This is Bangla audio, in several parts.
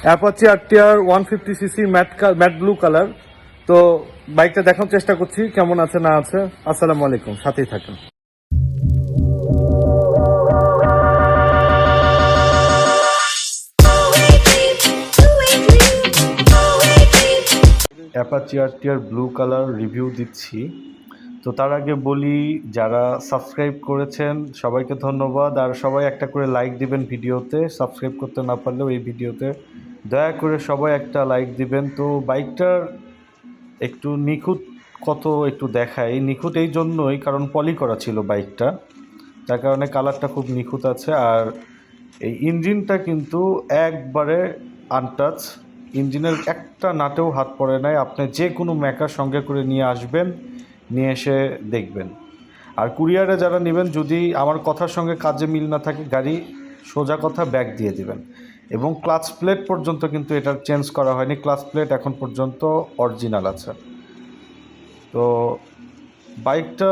Apache RTR 150cc matte blue colour. তো বাইকটা দেখানোর চেষ্টা করছি কেমন আছে না আছে। আসসালামু আলাইকুম, সাথেই থাকেন। Apache RTR blue colour review দিচ্ছি। তো তার আগে বলি, যারা সাবস্ক্রাইব করেছেন সবাইকে ধন্যবাদ, আর সবাই একটা করে লাইক দিবেন ভিডিওতে। সাবস্ক্রাইব করতে না পারলেও এই ভিডিওতে দয়া করে সবাই একটা লাইক দিবেন। তো বাইকটার একটু নিখুঁত কত একটু দেখাই। নিখুঁত এই জন্যই কারণ পলি করা ছিল বাইকটা, যার কারণে কালারটা খুব নিখুঁত আছে। আর এই ইঞ্জিনটা কিন্তু একবারে আনটাচ, ইঞ্জিনের একটা নাটেও হাত পড়ে নাই। আপনি যে কোনো মেকার সঙ্গে করে নিয়ে আসবেন, নিয়ে এসে দেখবেন। আর কুরিয়ারে যারা নেবেন, যদি আমার কথার সঙ্গে কাজে মিল না থাকে, গাড়ি সোজা কথা ব্যাক দিয়ে দিবেন। এবং ক্লাচ প্লেট পর্যন্ত কিন্তু এটা চেঞ্জ করা হয়নি, ক্লাচ প্লেট এখন পর্যন্ত অরিজিনাল আছে। তো বাইকটা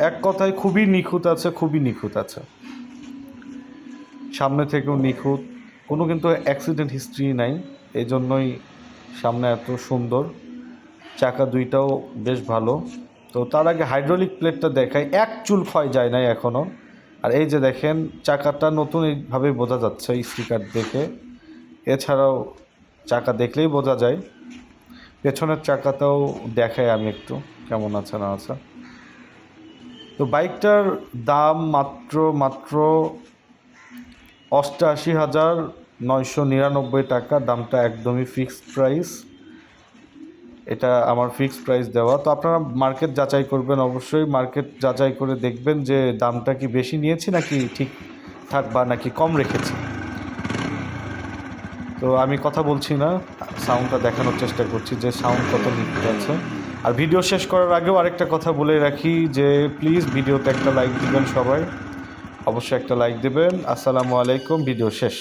এক কথায় খুবই নিখুঁত আছে, খুবই নিখুঁত আছে। সামনে থেকেও নিখুঁত, কোনো কিন্তু অ্যাক্সিডেন্ট হিস্ট্রি নাই, এই জন্যই সামনে এত সুন্দর। চাকা দুইটাও বেশ ভালো। তো তার আগে হাইড্রোলিক প্লেটটা দেখাই, এক চুল ক্ষয় যায় নাই এখনও। আর এই যে দেখেন, চাকাটা নতুন এইভাবে বোঝা যাচ্ছে স্টিকার দেখে। এছাড়াও চাকা দেখলেই বোঝা যায়। পেছনের চাকাটাও দেখাই আমি একটু কেমন আছে না আছে। তো বাইকটার দাম মাত্র 88,999 টাকা। দামটা একদমই ফিক্সড প্রাইস, এটা আমার ফিক্সড প্রাইস দেওয়া। তো আপনারা মার্কেট যাচাই করবেন, অবশ্যই মার্কেট যাচাই করে দেখবেন যে দামটা কি বেশি নিয়েছি নাকি ঠিকঠাক বা নাকি কম রেখেছি। তো আমি কথা বলছি না, সাউন্ডটা দেখানোর চেষ্টা করছি যে সাউন্ড কত নিখুঁত আছে। আর ভিডিও শেষ করার আগেও আরেকটা কথা বলে রাখি যে প্লিজ ভিডিওতে একটা লাইক দিবেন সবাই, অবশ্যই একটা লাইক দেবেন। আসসালামু আলাইকুম, ভিডিও শেষ।